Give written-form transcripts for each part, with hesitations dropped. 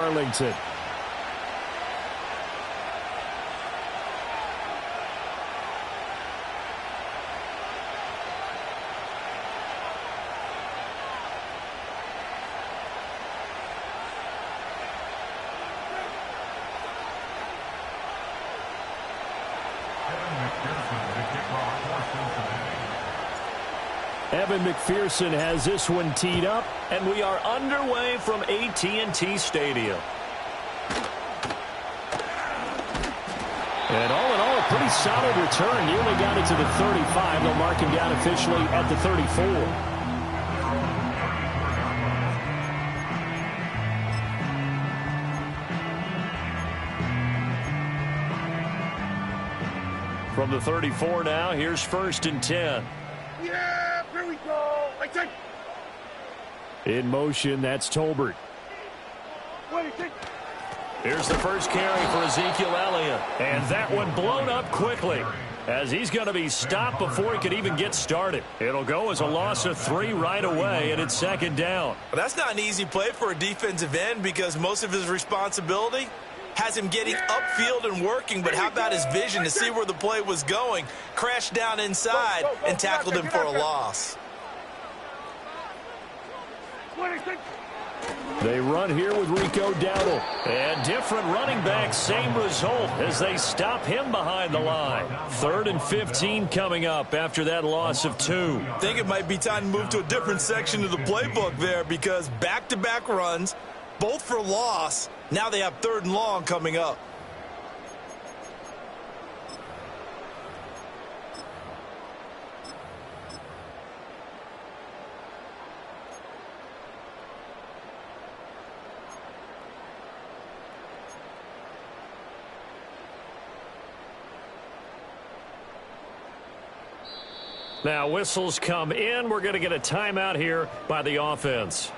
Arlington. Evan McPherson has this one teed up, and we are underway from AT&T Stadium. And all in all, a pretty solid return. Nearly got it to the 35. They'll mark him down officially at the 34. From the 34 now, here's 1st and 10. Yeah, here we go. In motion, that's Tolbert. Here's the first carry for Ezekiel Elliott. And that one blown up quickly, as he's going to be stopped before he could even get started. It'll go as a loss of 3 right away, and it's 2nd down. Well, that's not an easy play for a defensive end because most of his responsibility has him getting upfield and working, but how about his vision to see where the play was going, crashed down inside, and tackled him for a loss. They run here with Rico Dowdle. And different running backs, same result as they stop him behind the line. 3rd and 15 coming up after that loss of 2. I think it might be time to move to a different section of the playbook there because back-to-back runs, both for loss. Now they have 3rd and long coming up. Now whistles come in. We're going to get a timeout here by the offense.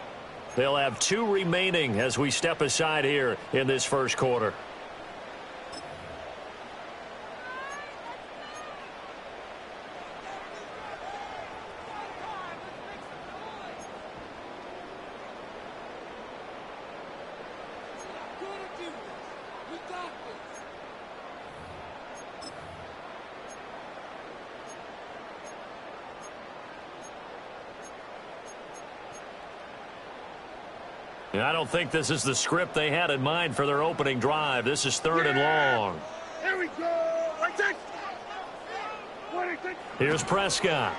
They'll have 2 remaining as we step aside here in this first quarter. I don't think this is the script they had in mind for their opening drive. This is 3rd and long. Here we go. Here's Prescott.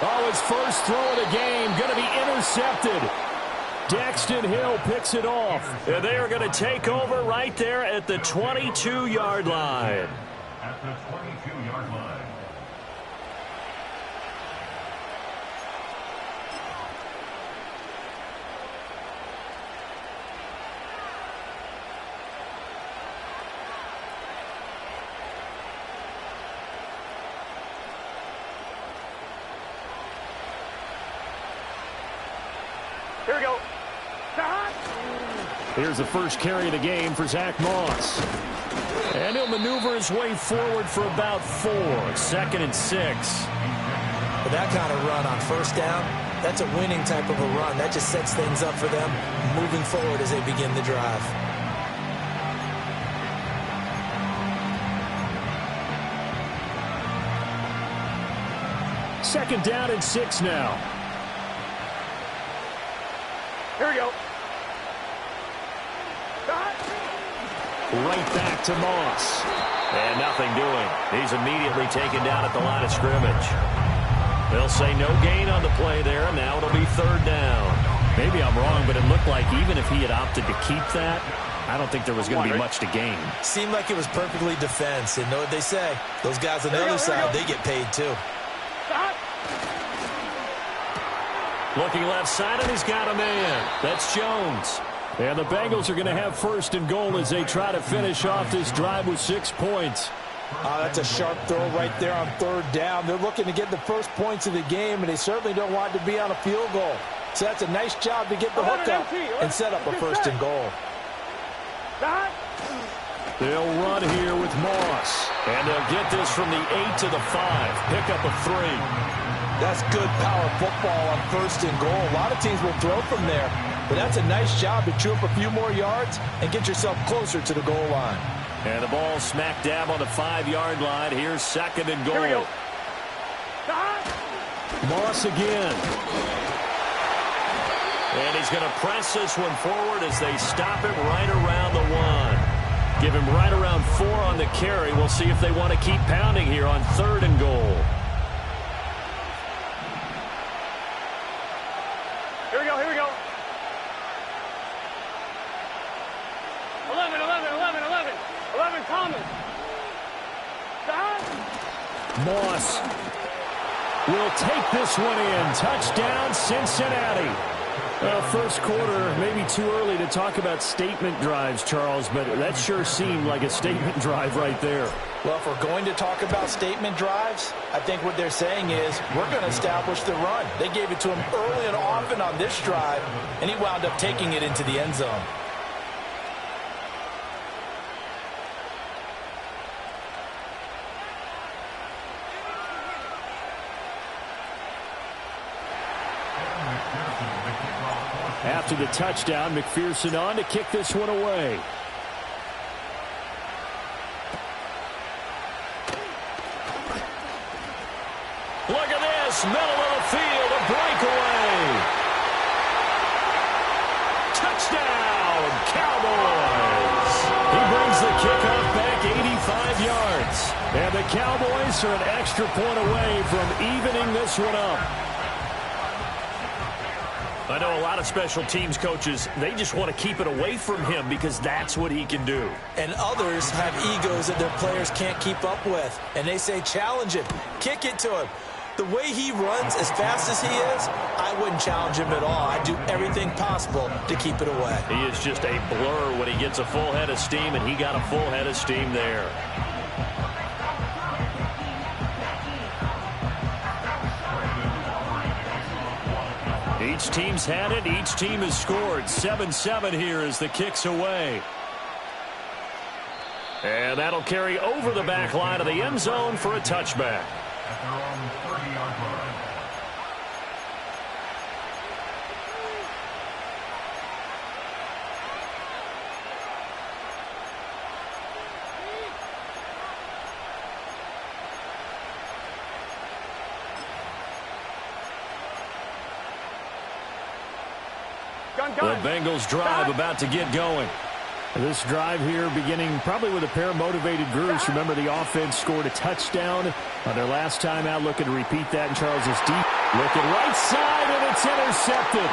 Oh, his first throw of the game going to be intercepted. Daxton Hill picks it off. And they are going to take over right there at the 22-yard line. At the 22-yard line. Here we go. Here's the first carry of the game for Zach Moss. And he'll maneuver his way forward for about 4. 2nd and 6. But that kind of run on 1st down, that's a winning type of a run. That just sets things up for them moving forward as they begin the drive. Second down and 6 now. Here we go. Right back to Moss. And nothing doing. He's immediately taken down at the line of scrimmage. They'll say no gain on the play there, and now it'll be 3rd down. Maybe I'm wrong, but it looked like even if he had opted to keep that, I don't think there was going to be much to gain. Seemed like it was perfectly defense. And know what they say? Those guys on the other side, they get paid too. Looking left side, and he's got a man. That's Jones. And the Bengals are going to have 1st and goal as they try to finish off this drive with 6 points. That's a sharp throw right there on 3rd down. They're looking to get the first points of the game, and they certainly don't want to be on a field goal. So that's a nice job to get the hook up and set up a 1st and goal. They'll run here with Moss. And they'll get this from the 8 to the 5. Pick up a 3. That's good power football on 1st and goal. A lot of teams will throw from there, but that's a nice job to chew up a few more yards and get yourself closer to the goal line. And the ball smack dab on the 5-yard line. Here's 2nd and goal. Here we go. Moss again. And he's going to press this one forward as they stop him right around the 1. Give him right around 4 on the carry. We'll see if they want to keep pounding here on 3rd and goal. Here we go, here we go. 11, 11, 11, 11. 11, Thomas. Moss will take this one in. Touchdown, Cincinnati. Well, first quarter, maybe too early to talk about statement drives, Charles, but that sure seemed like a statement drive right there. Well, if we're going to talk about statement drives, I think what they're saying is we're going to establish the run. They gave it to him early and often on this drive, and he wound up taking it into the end zone. After the touchdown, McPherson on to kick this one away. Look at this, middle of the field, a breakaway. Touchdown, Cowboys. He brings the kickoff back 85 yards. And the Cowboys are an extra point away from evening this one up. I know a lot of special teams coaches, they just want to keep it away from him because that's what he can do. And others have egos that their players can't keep up with. And they say, challenge him, kick it to him. The way he runs as fast as he is, I wouldn't challenge him at all. I'd do everything possible to keep it away. He is just a blur when he gets a full head of steam, and he got a full head of steam there. Each team's had it. Each team has scored. 7-7 here as the kick's away. And that'll carry over the back line of the end zone for a touchback. At their own 30-yard line. The Bengals drive about to get going. This drive here beginning probably with a pair of motivated groups. Remember, the offense scored a touchdown on their last time out. Looking to repeat that in Charles's deep. Looking right side, and it's intercepted.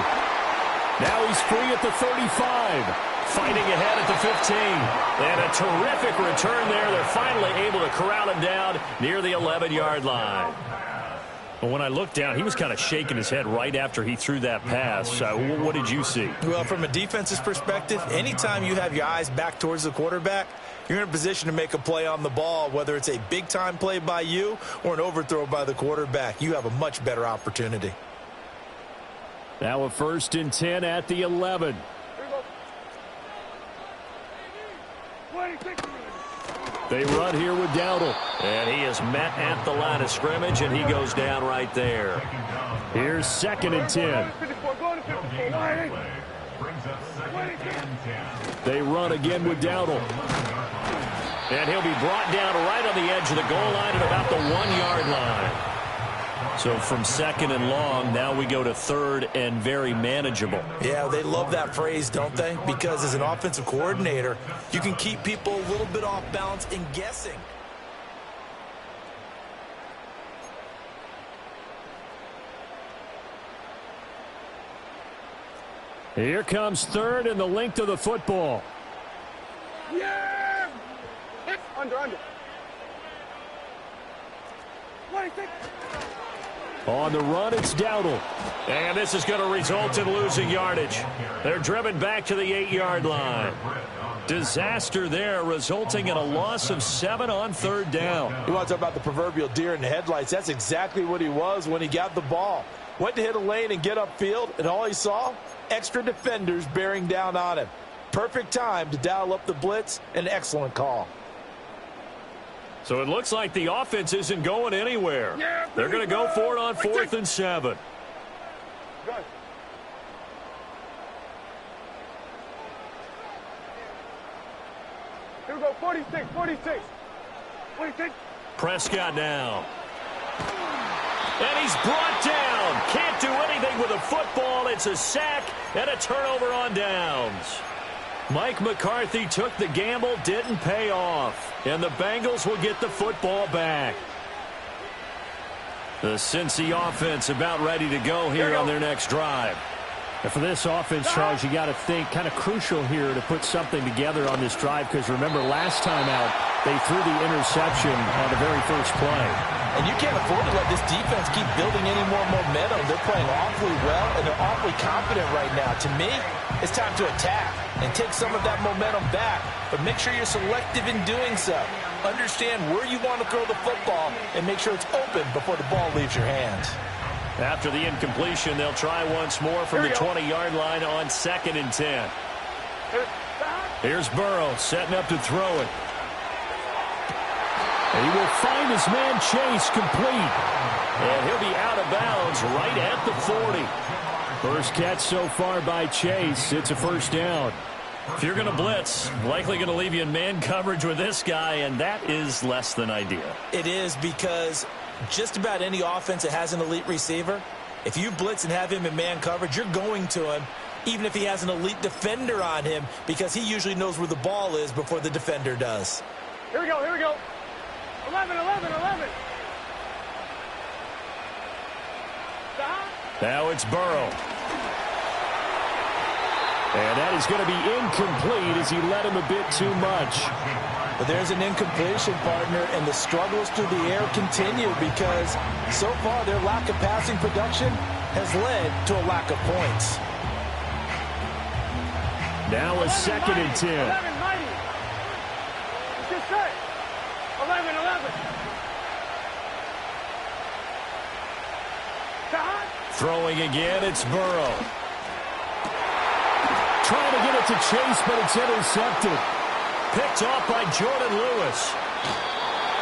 Now he's free at the 35. Fighting ahead at the 15. And a terrific return there. They're finally able to corral him down near the 11-yard line. Well, when I looked down, he was kind of shaking his head right after he threw that pass. What did you see? Well, from a defense's perspective, anytime you have your eyes back towards the quarterback, you're in a position to make a play on the ball, whether it's a big-time play by you or an overthrow by the quarterback. You have a much better opportunity. Now a 1st and 10 at the 11. They run here with Dowdle. And he is met at the line of scrimmage, and he goes down right there. Here's 2nd and 10. They run again with Dowdle. And he'll be brought down right on the edge of the goal line at about the 1-yard line. So from 2nd and long, now we go to 3rd and very manageable. Yeah, they love that phrase, don't they? Because as an offensive coordinator, you can keep people a little bit off balance and guessing. Here comes 3rd and the length of the football. Yeah! Under. 26. On the run, it's Dowdle. And this is going to result in losing yardage. They're driven back to the 8-yard line. Disaster there, resulting in a loss of 7 on 3rd down. You want to talk about the proverbial deer in the headlights. That's exactly what he was when he got the ball. Went to hit a lane and get upfield, and all he saw, extra defenders bearing down on him. Perfect time to dial up the blitz. An excellent call. So it looks like the offense isn't going anywhere. They're going to go for it on 4th and 7. Good. Here we go, 46, 46. 46. Prescott now. And he's brought down. Can't do anything with a football. It's a sack and a turnover on downs. Mike McCarthy took the gamble, didn't pay off. And the Bengals will get the football back. The Cincy offense about ready to go here on their next drive. And for this offense, Charles, you got to think kind of crucial here to put something together on this drive, because remember last time out they threw the interception on the very first play. And you can't afford to let this defense keep building any more momentum. They're playing awfully well, and they're awfully confident right now. To me, it's time to attack and take some of that momentum back, but make sure you're selective in doing so. Understand where you want to throw the football and make sure it's open before the ball leaves your hands. After the incompletion, they'll try once more from the 20-yard line on 2nd and 10. Here's Burrow setting up to throw it. And he will find his man Chase complete. And he'll be out of bounds right at the 40. First catch so far by Chase. It's a first down. If you're going to blitz, likely going to leave you in man coverage with this guy, and that is less than ideal. It is, because just about any offense that has an elite receiver, if you blitz and have him in man coverage, you're going to him, even if he has an elite defender on him, because he usually knows where the ball is before the defender does. Here we go, here we go. 11, 11, 11. Now it's Burrow. And that is going to be incomplete as he led him a bit too much. But there's an incompletion, partner, and the struggles through the air continue, because so far their lack of passing production has led to a lack of points. Now a 2nd and 10. 11, mighty. It's just set. 11, 11. Throwing again, it's Burrow. Trying to get it to Chase, but it's intercepted. Picked off by Jordan Lewis.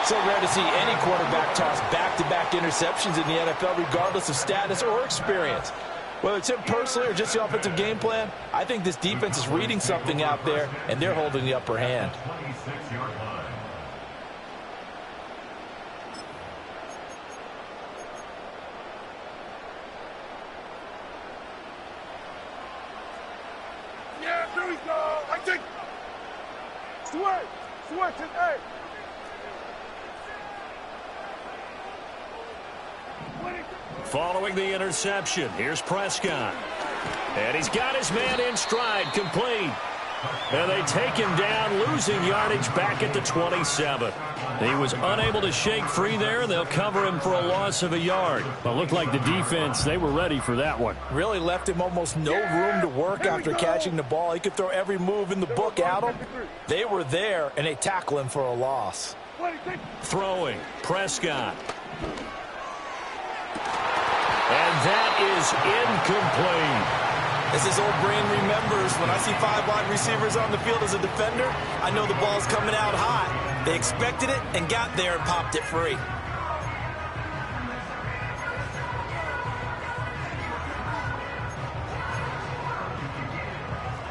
So rare to see any quarterback toss back-to-back interceptions in the NFL, regardless of status or experience. Whether it's him personally or just the offensive game plan, I think this defense is reading something out there, and they're holding the upper hand. 26-yard line. Yeah, there we go. I think. Switch, hey. Following the interception, here's Prescott. And he's got his man in stride, complete. And they take him down, losing yardage back at the 27. He was unable to shake free there, and they'll cover him for a loss of a yard. Well, it looked like the defense, they were ready for that one. Really left him almost no room to work after catching the ball. He could throw every move in the book at him. They were there, and they tackle him for a loss. Throwing, Prescott. And that is incomplete. As his old brain remembers, when I see 5 wide receivers on the field as a defender, I know the ball's coming out hot. They expected it and got there and popped it free.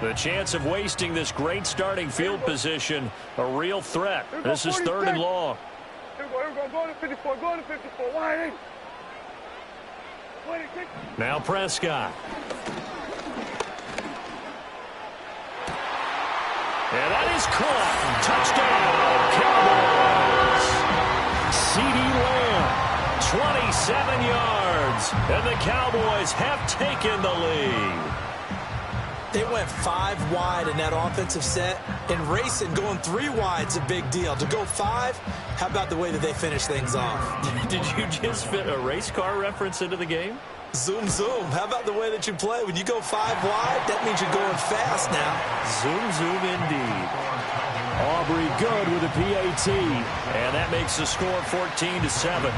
The chance of wasting this great starting field position, a real threat. This is 3rd and long. Here we go, go to 54, go to 54, wide. Now Prescott. And that is caught. Touchdown, Cowboys. CeeDee Lamb, 27 yards. And the Cowboys have taken the lead. They went 5 wide in that offensive set, and racing going 3 wide is a big deal. To go 5, how about the way that they finish things off? Did you just fit a race car reference into the game? Zoom, zoom. How about the way that you play? When you go 5 wide, that means you're going fast now. Zoom, zoom indeed. Aubrey good with a PAT. And that makes the score 14-7.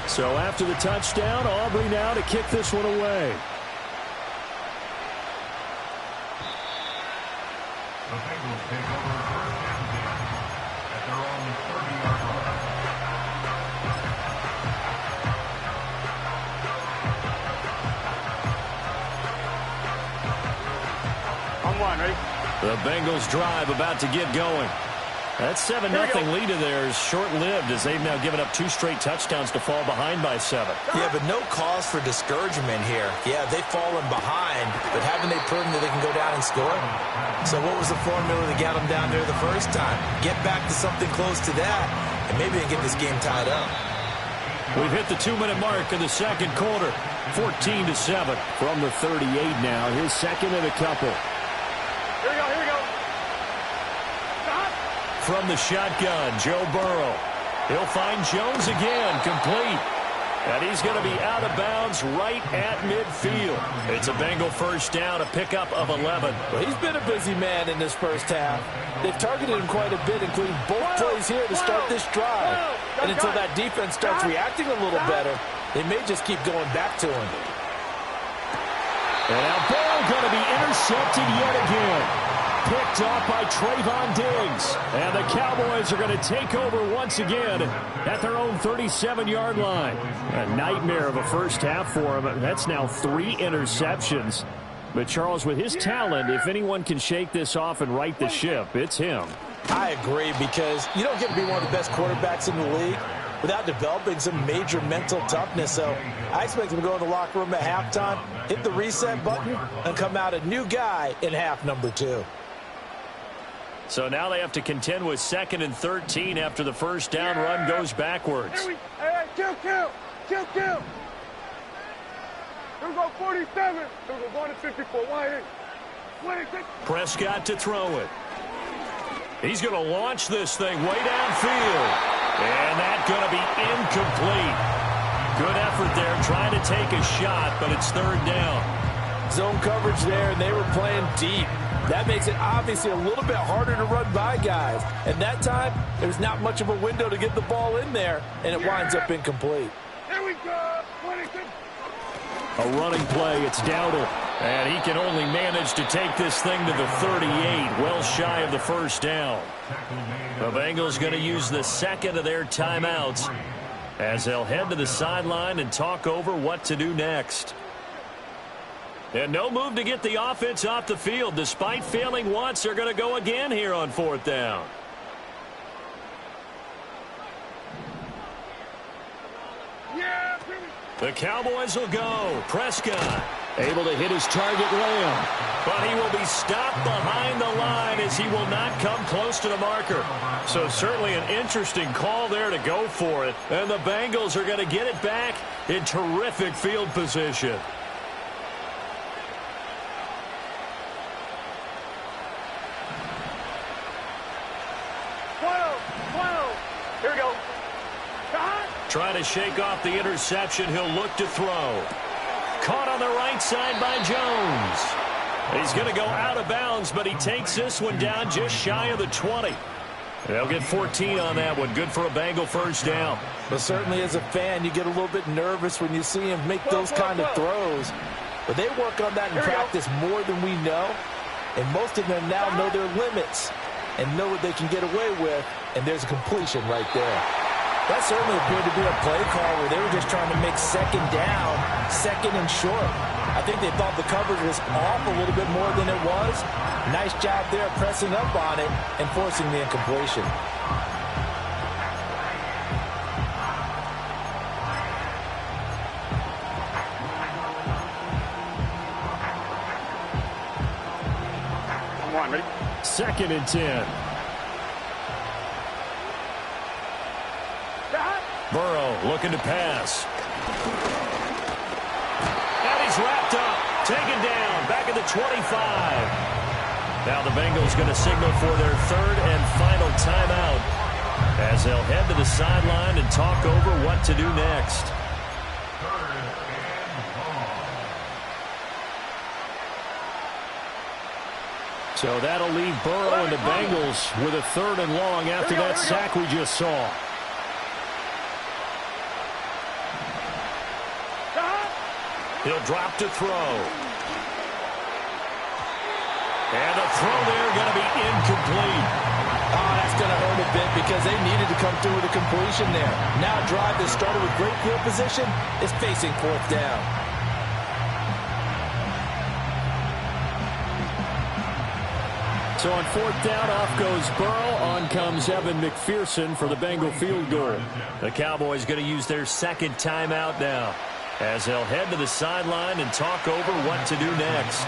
So after the touchdown, Aubrey now to kick this one away. The Bengals take over first and 10 at their own 30-yard line. On one, ready? The Bengals drive about to get going. That 7-0 lead of theirs short-lived as they've now given up 2 straight touchdowns to fall behind by 7. Yeah, but no cause for discouragement here. Yeah, they've fallen behind, but haven't they proven that they can go down and score? So what was the formula that got them down there the first time? Get back to something close to that, and maybe they get this game tied up. We've hit the 2-minute mark in the second quarter. 14-7 From the 38 now, his second and a couple. Here we go, here we go. Stop. from the shotgun. Joe Burrow. He'll find Jones again, complete. And he's going to be out of bounds right at midfield. It's a Bengal first down, a pickup of 11. Well, he's been a busy man in this first half. They've targeted him quite a bit, including both plays here to start this drive. And until that defense starts reacting a little better, they may just keep going back to him. And now Burrow going to be intercepted yet again. Picked off by Trayvon Diggs. And the Cowboys are going to take over once again at their own 37-yard line. A nightmare of a first half for him. That's now 3 interceptions. But, Charles, with his talent, if anyone can shake this off and right the ship, it's him. I agree, because you don't get to be one of the best quarterbacks in the league without developing some major mental toughness. So I expect him to go in the locker room at halftime, hit the reset button, and come out a new guy in half number 2. So now they have to contend with 2nd and 13 after the first down run goes backwards. Hey, kill. Here we go, 47. Here we go, going to 54. Wide in. Prescott to throw it. He's going to launch this thing way downfield. And that's going to be incomplete. Good effort there trying to take a shot, but it's 3rd down. Zone coverage there, and they were playing deep. That makes it obviously a little bit harder to run by guys. And that time, there's not much of a window to get the ball in there, and it winds up incomplete. Here we go, 26. A running play, it's Dowdle. And he can only manage to take this thing to the 38, well shy of the first down. The Bengals going to use the 2nd of their timeouts as they'll head to the sideline and talk over what to do next. And no move to get the offense off the field. Despite failing once, they're going to go again here on 4th down. Yeah, The Cowboys will go. Prescott able to hit his target Lamb. But he will be stopped behind the line as he will not come close to the marker. So certainly an interesting call there to go for it. And the Bengals are going to get it back in terrific field position. Here we go. Trying to shake off the interception. He'll look to throw. Caught on the right side by Jones. He's going to go out of bounds, but he takes this one down just shy of the 20. They'll get 14 on that one. Good for a Bengal first down. But certainly as a fan, you get a little bit nervous when you see him make those kind of throws. But they work on that in practice more than we know. And most of them now know their limits and know what they can get away with. And there's a completion right there. That certainly appeared to be a play call where they were just trying to make 2nd down, 2nd and short. I think they thought the coverage was off a little bit more than it was. Nice job there pressing up on it and forcing the incompletion. Come on, ready? 2nd and 10. Burrow looking to pass. And he's wrapped up. Taken down. Back at the 25. Now the Bengals going to signal for their 3rd and final timeout as they'll head to the sideline and talk over what to do next. So that'll leave Burrow and the Bengals with a 3rd and long after that sack we just saw. He'll drop to throw. And the throw there going to be incomplete. Oh, that's going to hurt a bit because they needed to come through with a completion there. Now a drive that started with great field position is facing fourth down. So on fourth down, off goes Burrow. On comes Evan McPherson for the Bengal field goal. The Cowboys going to use their second timeout now, as they'll head to the sideline and talk over what to do next.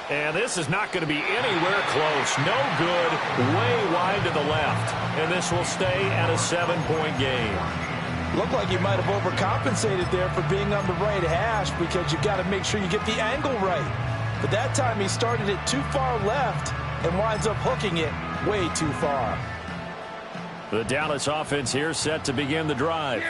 And this is not going to be anywhere close. No good, way wide to the left. And this will stay at a 7-point game. Looked like he might have overcompensated there for being on the right hash because you got to make sure you get the angle right. But that time he started it too far left and winds up hooking it way too far. The Dallas offense here set to begin the drive.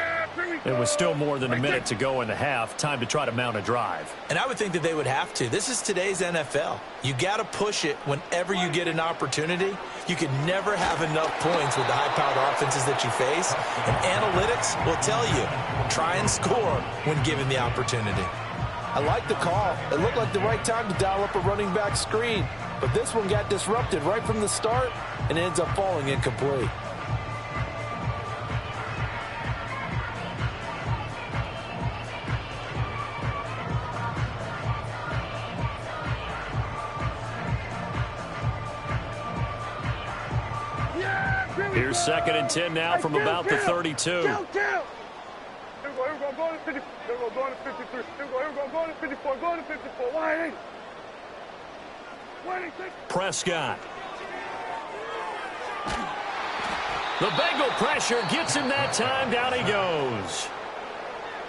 It was still more than a minute to go in the half. Time to try to mount a drive. And I would think that they would have to. This is today's NFL. You got to push it whenever you get an opportunity. You can never have enough points with the high-powered offenses that you face. And analytics will tell you, try and score when given the opportunity. I like the call. It looked like the right time to dial up a running back screen. But this one got disrupted right from the start and ends up falling incomplete. Here's 2nd and 10 now from about the 32. Here we go, go to 50. Here we go, go to 53. Here we go, go to 54. Go to 54. Wide 6. Prescott. The Bengal pressure gets him that time. Down he goes.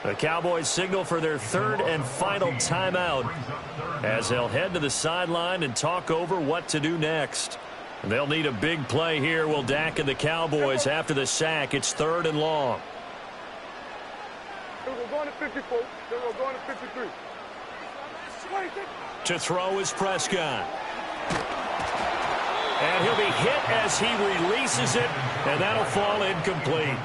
The Cowboys signal for their third and final timeout as they'll head to the sideline and talk over what to do next. They'll need a big play here, will Dak and the Cowboys after the sack. It's 3rd and long. Here we go, going to 54. Here we go, going to 53. 26. To throw is Prescott. And he'll be hit as he releases it, and that'll fall incomplete.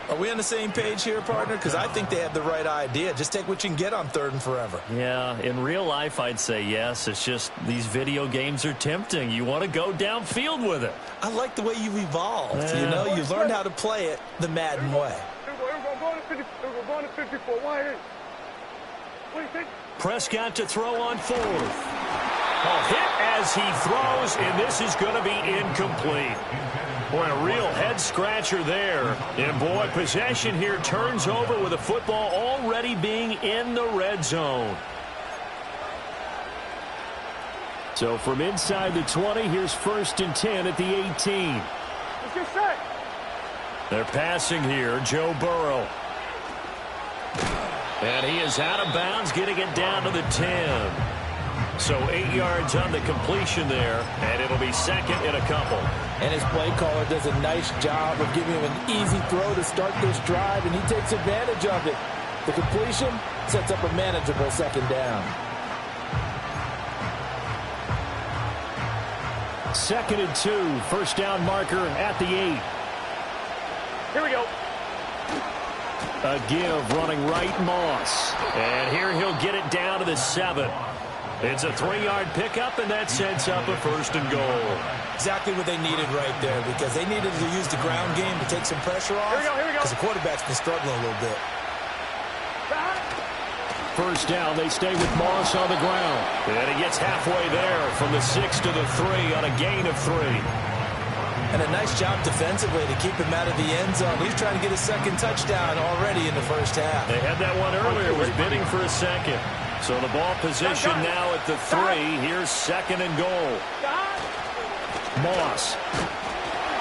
Are we on the same page here, partner? Because I think they have the right idea. Just take what you can get on 3rd and forever. Yeah, in real life, I'd say yes. It's just these video games are tempting. You want to go downfield with it. I like the way you've evolved. You know, you learned how to play it the Madden way. Here we go, going to 50. Here we go, going to 54. Wide 8. 26. Prescott to throw on 4th. A hit as he throws, and this is going to be incomplete. Boy, a real head-scratcher there. And, boy, possession here turns over with the football already being in the red zone. So from inside the 20, here's 1st and 10 at the 18. Let's get set. They're passing here, Joe Burrow. And he is out of bounds, getting it down to the 10. So 8 yards on the completion there, and it'll be 2nd and a couple. And his play caller does a nice job of giving him an easy throw to start this drive, and he takes advantage of it. The completion sets up a manageable 2nd down. 2nd and 2, 1st down marker at the 8. Here we go. A give running right, Moss. And here he'll get it down to the 7. It's a 3-yard pickup, and that sets up a 1st and goal. Exactly what they needed right there, because they needed to use the ground game to take some pressure off. Here we go. Because the quarterback's been struggling a little bit. 1st down, they stay with Moss on the ground. And he gets halfway there from the 6 to the 3 on a gain of 3. And a nice job defensively to keep him out of the end zone. He's trying to get his 2nd touchdown already in the 1st half. They had that one earlier, was bidding for a 2nd. So the ball position now at the 3. Here's 2nd and goal. Moss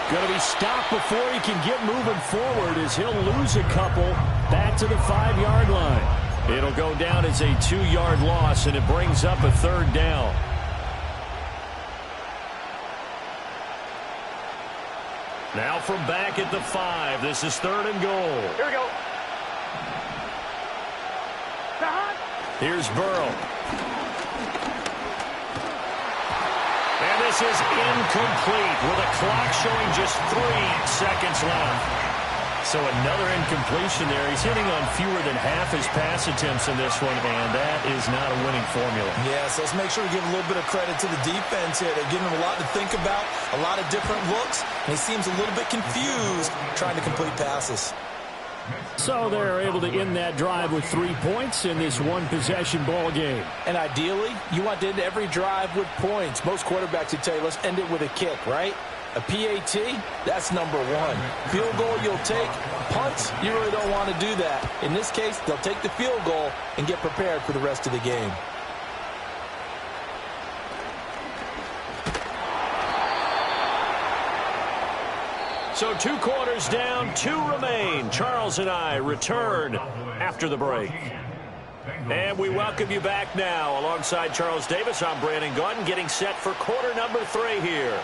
going to be stopped before he can get moving forward as he'll lose a couple back to the 5-yard line. It'll go down as a 2-yard loss, and it brings up a 3rd down. Now from back at the 5, this is 3rd and goal. Here we go. Here's Burrow. And this is incomplete with a clock showing just 3 seconds left. So another incompletion there. He's hitting on fewer than half his pass attempts in this one, and that is not a winning formula. Yes, let's make sure we give a little bit of credit to the defense here. They're giving him a lot to think about, a lot of different looks, and he seems a little bit confused trying to complete passes. So they're able to end that drive with 3 points in this one-possession ball game. And ideally, you want to end every drive with points. Most quarterbacks would tell you, let's end it with a kick, right? A PAT, that's number one. Field goal you'll take. Punts, you really don't want to do that. In this case, they'll take the field goal and get prepared for the rest of the game. So 2 quarters down, 2 remain. Charles and I return after the break. And we welcome you back now. Alongside Charles Davis, I'm Brandon Gaudin, getting set for quarter number 3 here.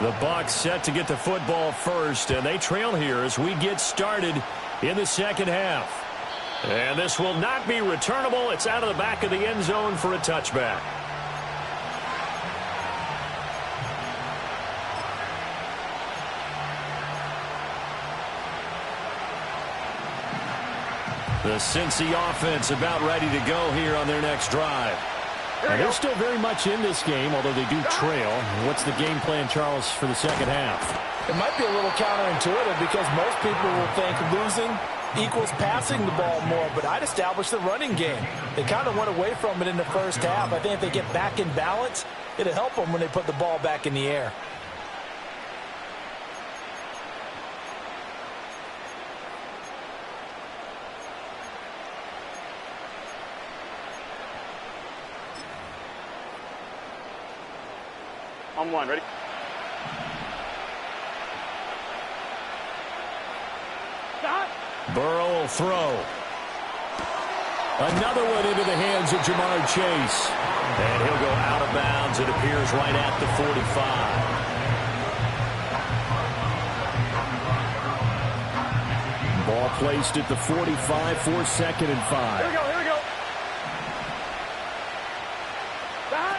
The Bucs set to get the football first, and they trail here as we get started in the second half. And this will not be returnable. It's out of the back of the end zone for a touchback. The Cincy offense about ready to go here on their next drive. And they're still very much in this game, although they do trail. What's the game plan, Charles, for the second half? It might be a little counterintuitive because most people will think losing equals passing the ball more, but I'd establish the running game. They kind of went away from it in the first half. I think if they get back in balance, it'll help them when they put the ball back in the air. On one, ready? Stop. Burrow will throw. Another one into the hands of Jamar Chase. And he'll go out of bounds. It appears right at the 45. Ball placed at the 45 for 2nd and 5. Here we go, here we go. Stop.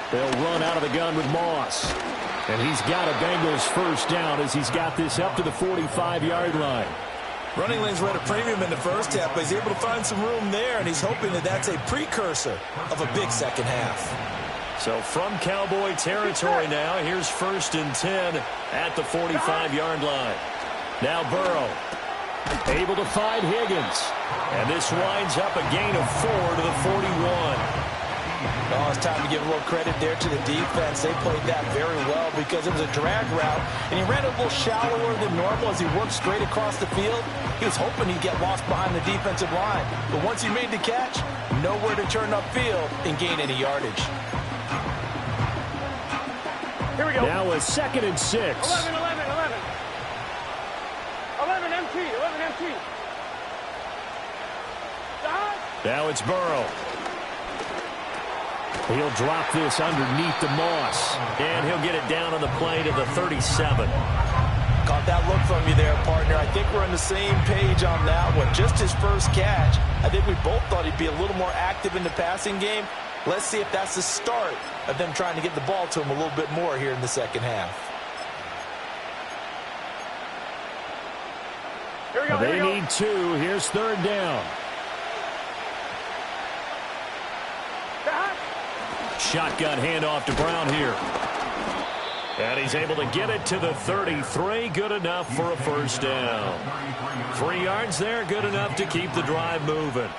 They'll run out of the gun with Moss. And he's got a Bengals first down as he's got this up to the 45-yard line. Running lanes were at a premium in the first half, but he's able to find some room there, and he's hoping that that's a precursor of a big second half. So from Cowboy territory now, here's 1st and 10 at the 45-yard line. Now Burrow able to find Higgins. And this winds up a gain of 4 to the 41. Oh, it's time to give a little credit there to the defense. They played that very well because it was a drag route, and he ran a little shallower than normal as he worked straight across the field. He was hoping he'd get lost behind the defensive line, but once he made the catch, nowhere to turn upfield and gain any yardage. Here we go. Now a 2nd and 6. 11, 11 empty. Stop. Now it's Burrow. He'll drop this underneath the Moss. And he'll get it down on the play to the 37. Caught that look from you there, partner. I think we're on the same page on that one. Just his first catch. I think we both thought he'd be a little more active in the passing game. Let's see if that's the start of them trying to get the ball to him a little bit more here in the second half. Here we go, They need 2. Here's 3rd down. Shotgun handoff to Brown here. And he's able to get it to the 33. Good enough for a first down. 3 yards there, good enough to keep the drive moving.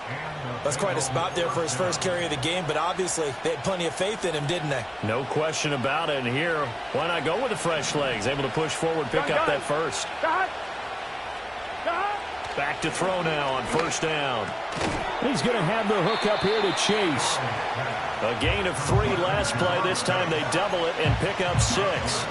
That's quite a spot there for his first carry of the game, but obviously they had plenty of faith in him, didn't they? No question about it. And here, why not go with the fresh legs? Able to push forward, pick up that first. Back to throw now on 1st down. He's going to have the hook up here to Chase. A gain of 3 last play. This time they double it and pick up 6.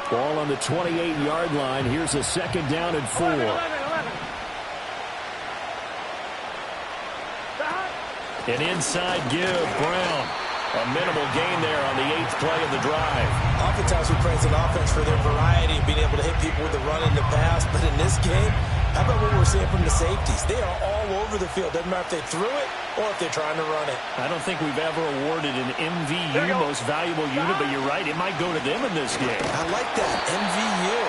Ball on the 28-yard line. Here's a 2nd down and 4. 11. An inside give, Brown. A minimal gain there on the 8th play of the drive. Oftentimes we praise an offense for their variety and being able to hit people with the run and the pass, but in this game, How about what we're seeing from the safeties? They are all over the field. Doesn't matter if they threw it or if they're trying to run it. I don't think we've ever awarded an MVU, most valuable unit, but you're right. It might go to them in this game. I like that. MVU.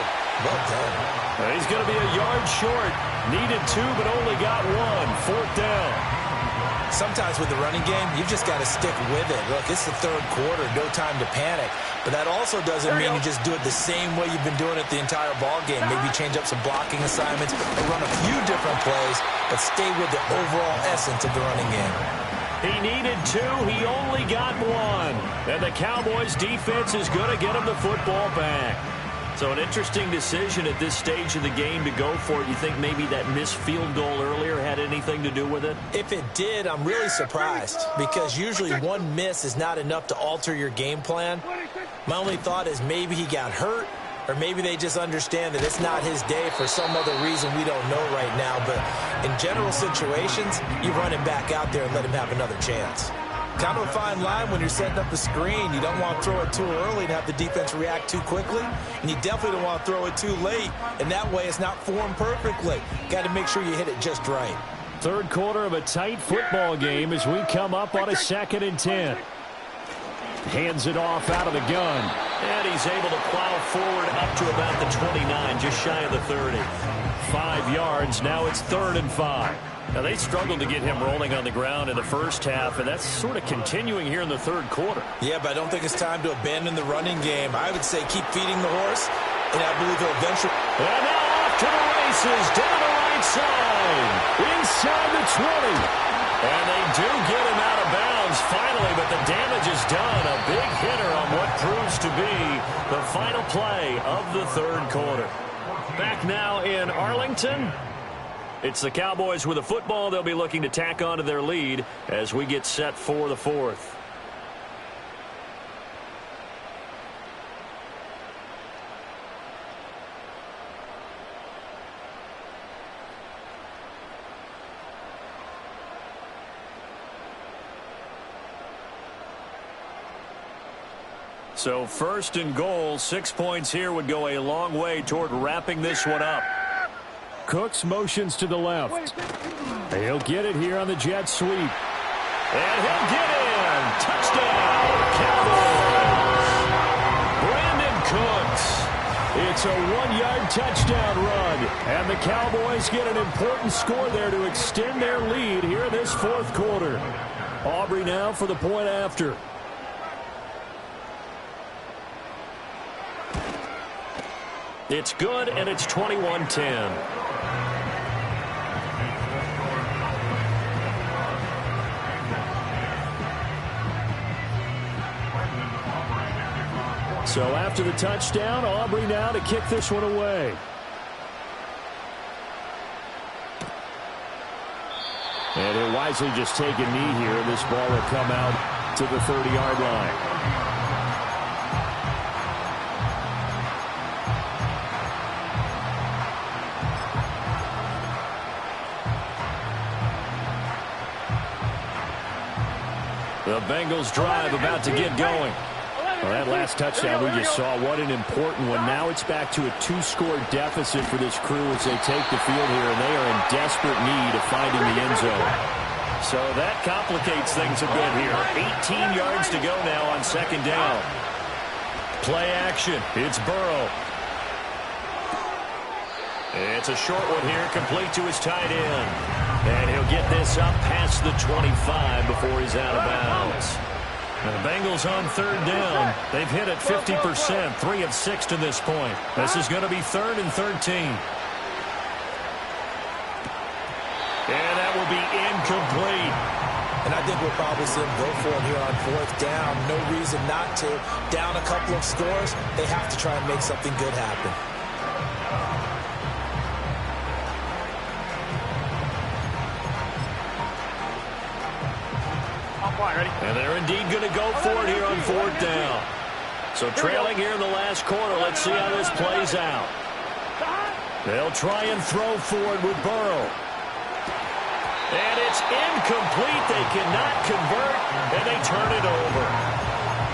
Well done. He's going to be a yard short. Needed 2, but only got 1. 4th down. Sometimes with the running game, you've just got to stick with it. Look, it's the third quarter, no time to panic. But that also doesn't mean you just do it the same way you've been doing it the entire ball game. Maybe change up some blocking assignments or run a few different plays, but stay with the overall essence of the running game. He needed 2. He only got 1. And the Cowboys' defense is going to get him the football back. So an interesting decision at this stage of the game to go for it. You think maybe that missed field goal earlier had anything to do with it? If it did, I'm really surprised because usually one miss is not enough to alter your game plan. My only thought is maybe he got hurt or maybe they just understand that it's not his day for some other reason we don't know right now. But in general situations, you run him back out there and let him have another chance. Kind of a fine line when you're setting up the screen. You don't want to throw it too early and have the defense react too quickly. And you definitely don't want to throw it too late. And that way it's not formed perfectly. Got to make sure you hit it just right. Third quarter of a tight football game as we come up on a 2nd and 10. Hands it off out of the gun. And he's able to plow forward up to about the 29, just shy of the 30. 5 yards. Now it's 3rd and 5. Now, they struggled to get him rolling on the ground in the first half, and that's sort of continuing here in the third quarter. Yeah, but I don't think it's time to abandon the running game. I would say keep feeding the horse, and I believe he'll eventually... And now off to the races, down the right side, inside the 20. And they do get him out of bounds finally, but the damage is done. A big hitter on what proves to be the final play of the third quarter. Back now in Arlington. It's the Cowboys with the football. They'll be looking to tack on to their lead as we get set for the 4th. So 1st and goal, 6 points here would go a long way toward wrapping this one up. Cooks motions to the left. He'll get it here on the jet sweep. And he'll get in. Touchdown, Cowboys. Brandon Cooks. It's a 1-yard touchdown run. And the Cowboys get an important score there to extend their lead here in this 4th quarter. Aubrey now for the point after. It's good, and it's 21-10. So after the touchdown, Aubrey now to kick this one away. And he'll wisely just take a knee here. This ball will come out to the 30-yard line. The Bengals drive about to get going. Well, that last touchdown we just saw, what an important one. Now it's back to a 2-score deficit for this crew as they take the field here, and they are in desperate need of finding the end zone. So that complicates things a bit here. 18 yards to go now on 2nd down. Play action. It's Burrow. It's a short one here, complete to his tight end. And he'll get this up past the 25 before he's out of bounds. And the Bengals on 3rd down. They've hit it 50%, 3 of 6 to this point. This is going to be 3rd and 13. And that will be incomplete. And I think we'll probably see them go for it here on 4th down. No reason not to. Down a couple of scores, they have to try and make something good happen. And they're indeed going to go for it here on 4th down. So trailing here in the last quarter, let's see how this plays out. They'll try and throw forward with Burrow. And it's incomplete. They cannot convert, and they turn it over.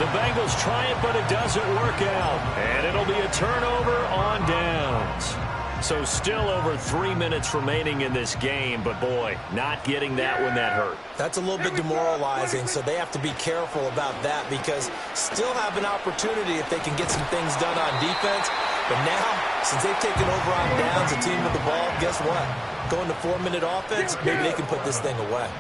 The Bengals try it, but it doesn't work out. And it'll be a turnover on downs. So still over 3 minutes remaining in this game, but boy, not getting that one that hurt. That's a little bit demoralizing, so they have to be careful about that because still have an opportunity if they can get some things done on defense. But now, since they've taken over on downs, a team with the ball, guess what? Going to 4-minute offense, maybe they can put this thing away.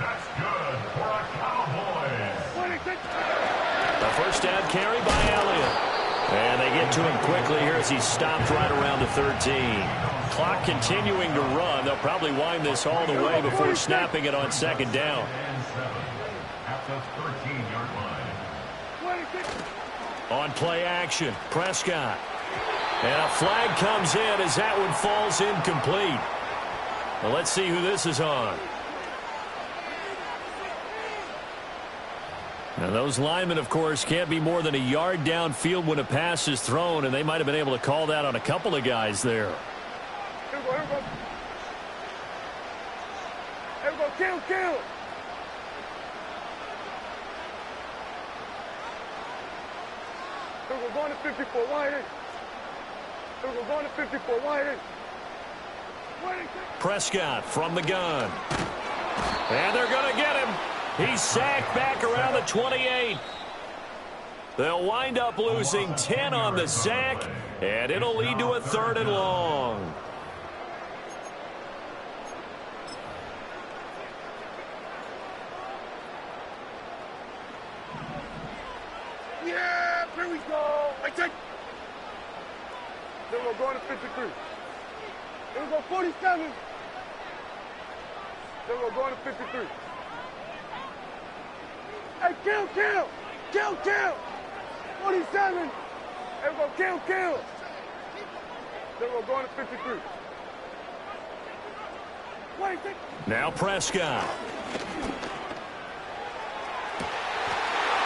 That's good for a Cowboys. The first down carry by Elliott. And they get to him quickly here as he stopped right around the 13. Clock continuing to run. They'll probably wind this all the way before snapping it on second down. And 7 at the 13-yard line. On play action, Prescott. And a flag comes in as that one falls incomplete. Well, let's see who this is on. Now, those linemen, of course, can't be more than a yard downfield when a pass is thrown, and they might have been able to call that on a couple of guys there. Here we go. Here we go. Kill. Here we go. Going to 54. Wide in. Here we go. Going to 54. Wide in. Prescott from the gun. And they're going to get him. He's sacked back around the 28. They'll wind up losing 10 on the sack, and it'll lead to a 3rd and long. Yeah, here we go. I take. Then we're going to 53. Then we go 47. Then we're going to 53. Hey, kill. 47. Hey, we're going to kill. Then we're going to 53. Wait, Now Prescott.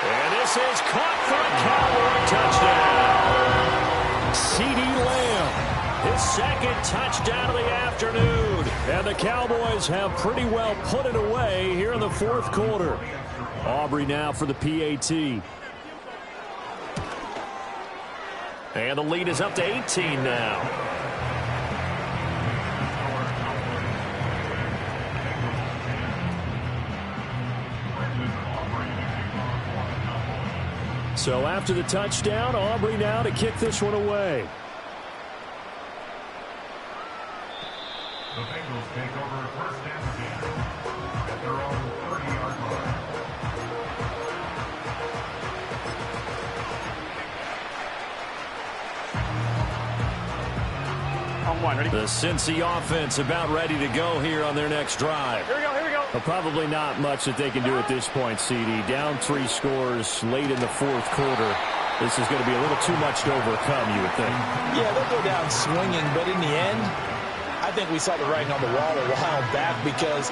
And this is caught for a Cowboy touchdown. CeeDee Lamb, his second touchdown of the afternoon. And the Cowboys have pretty well put it away here in the 4th quarter. Aubrey now for the PAT. And the lead is up to 18 now. So after the touchdown, Aubrey now to kick this one away. The Bengals take over first and 10 at their own 30-yard line. The Cincy offense about ready to go here on their next drive. Here we go. Well, probably not much that they can do at this point, CD. Down 3 scores late in the 4th quarter. This is going to be a little too much to overcome, you would think. Yeah, they'll go down swinging, but in the end, I think we saw the writing on the wall a while back because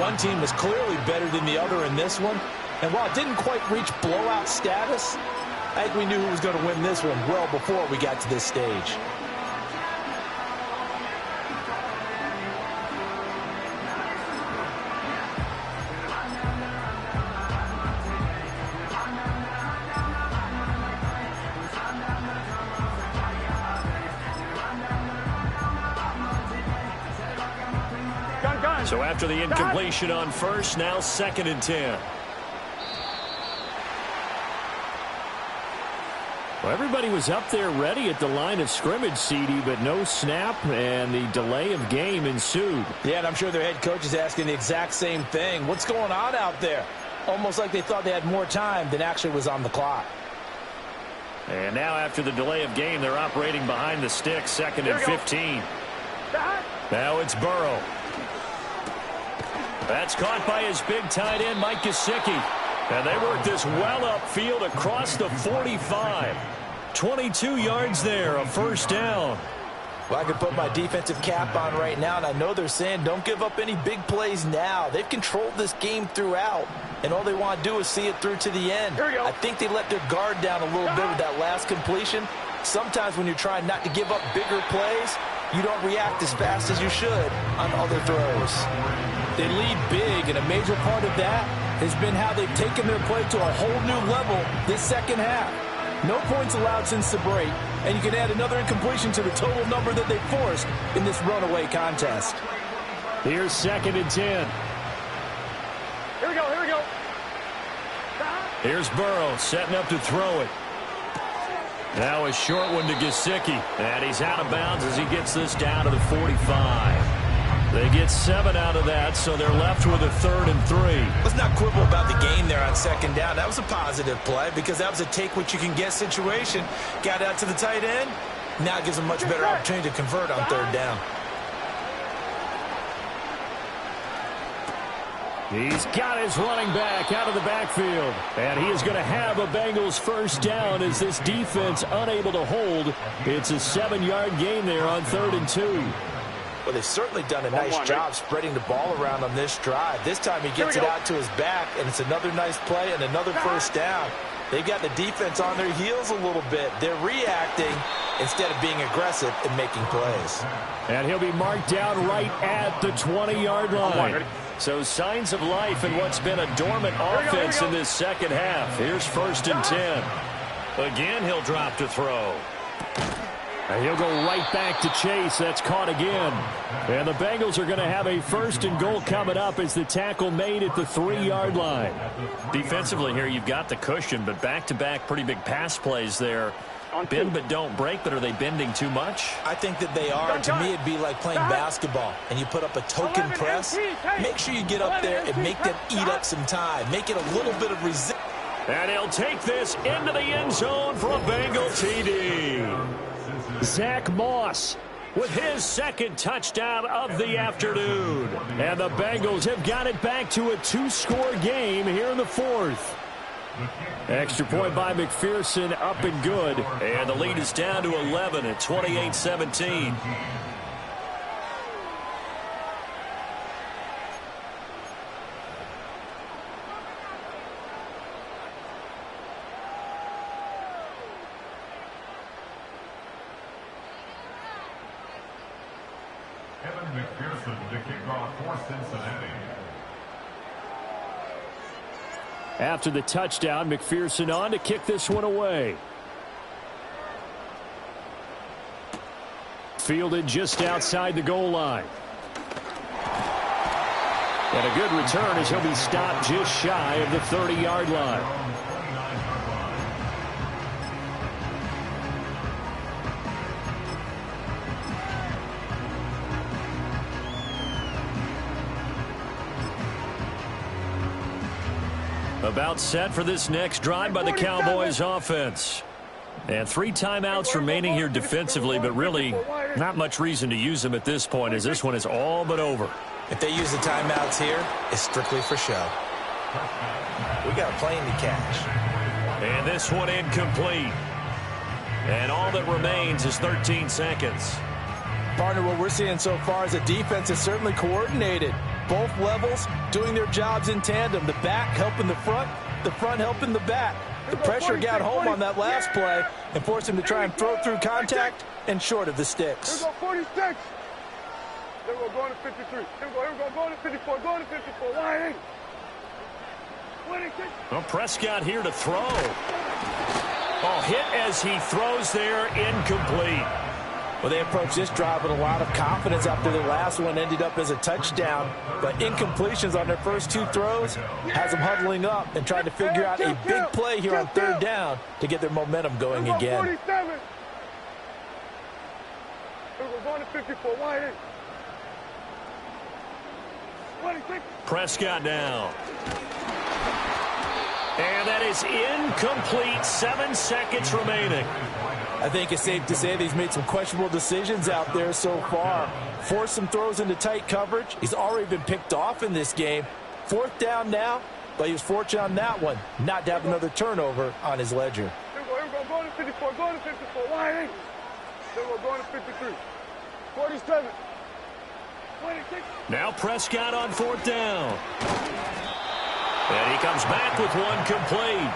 one team was clearly better than the other in this one. And while it didn't quite reach blowout status, I think we knew who was going to win this one well before we got to this stage. So after the incompletion on first, now 2nd and 10. Well, everybody was up there ready at the line of scrimmage, CD, but no snap, and the delay of game ensued. Yeah, and I'm sure their head coach is asking the exact same thing. What's going on out there? Almost like they thought they had more time than actually was on the clock. And now after the delay of game, they're operating behind the stick, 2nd and 15. Now it's Burrow. That's caught by his big tight end, Mike Gesicki. And they work this well upfield across the 45. 22 yards there, a first down. Well, I can put my defensive cap on right now, and I know they're saying don't give up any big plays now. They've controlled this game throughout, and all they want to do is see it through to the end. I think they let their guard down a little bit with that last completion. Sometimes when you're trying not to give up bigger plays, you don't react as fast as you should on other throws. They lead big, and a major part of that has been how they've taken their play to a whole new level this second half. No points allowed since the break, and you can add another incompletion to the total number that they forced in this runaway contest. Here's 2nd and 10. Here we go, here we go. Here's Burrow setting up to throw it. Now a short one to Gesicki. And he's out of bounds as he gets this down to the 45. They get 7 out of that, so they're left with a 3rd and 3. Let's not quibble about the gain there on 2nd down. That was a positive play because that was a take-what-you-can-get situation. Got out to the tight end. Now it gives them a much better opportunity to convert on 3rd down. He's got his running back out of the backfield. And he is going to have a Bengals 1st down as this defense unable to hold. It's a 7-yard gain there on 3rd and 2. Well, they've certainly done a nice job spreading the ball around on this drive. This time he gets it out to his back, and it's another nice play and another 1st down. They've got the defense on their heels a little bit. They're reacting instead of being aggressive and making plays. And he'll be marked down right at the 20-yard line. So signs of life in what's been a dormant offense in this 2nd half. Here's 1st and 10. Again, he'll drop to throw. And he'll go right back to Chase. That's caught again. And the Bengals are going to have a 1st and goal coming up as the tackle made at the 3-yard line. Defensively here, you've got the cushion, but back-to-back pretty big pass plays there. Bend but don't break, but are they bending too much? I think that they are. To me, it'd be like playing basketball, and you put up a token press. Make sure you get up there and make them eat up some time. Make it a little bit of resistance. And he'll take this into the end zone for a Bengal TD. Zach Moss with his 2nd touchdown of the afternoon. And the Bengals have got it back to a 2-score game here in the 4th. Extra point by McPherson, up and good. And the lead is down to 11 at 28-17. Evan McPherson to kick off for Cincinnati. After the touchdown, McPherson on to kick this one away. Fielded just outside the goal line. And a good return as he'll be stopped just shy of the 30-yard line. About set for this next drive by the Cowboys offense. And 3 timeouts remaining here defensively, but really not much reason to use them at this point as this one is all but over. If they use the timeouts here, it's strictly for show. We got a plane to catch. And this one incomplete. And all that remains is 13 seconds. Partner, what we're seeing so far is the defense is certainly coordinated. Both levels doing their jobs in tandem. The back helping the front helping the back. The pressure got home on that last play and forced him to try and throw through contact and short of the sticks. Here we go, 46. Here we go, going to 53. Here we go, going to 54, going to 54. Wide. 26. Well, Prescott here to throw. Oh, hit as he throws there, incomplete. Well, they approached this drive with a lot of confidence after their last one ended up as a touchdown. But incompletions on their first 2 throws has them huddling up and trying to figure out a big play here on 3rd down to get their momentum going again. 47. Here we go, going to 54. Wide. 26. Prescott down. And that is incomplete. 7 seconds remaining. I think it's safe to say that he's made some questionable decisions out there so far. Forced some throws into tight coverage. He's already been picked off in this game. 4th down now, but he was fortunate on that one not to have another turnover on his ledger. Here we go, going to 54, going to 54. Wide. Here we go, going to 53. 47. 26. Now Prescott on 4th down. And he comes back with one complete.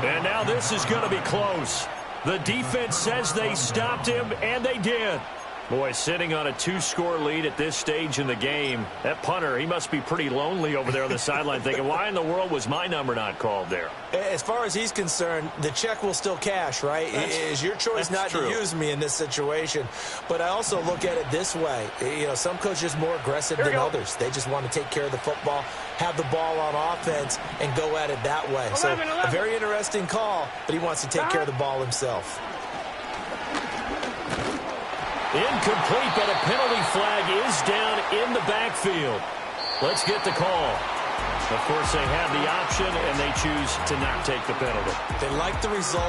And now this is going to be close. The defense says they stopped him, and they did. Boy, sitting on a 2-score lead at this stage in the game, that punter, he must be pretty lonely over there on the sideline thinking, why in the world was my number not called there? As far as he's concerned, the check will still cash, right? It is your choice not to use me in this situation. But I also look at it this way. You know, some coaches are more aggressive than others. They just want to take care of the football, have the ball on offense, and go at it that way. So a very interesting call, but he wants to take care of the ball himself. Incomplete, but a penalty flag is down in the backfield. Let's get the call. Of course, they have the option, and they choose to not take the penalty. They like the result.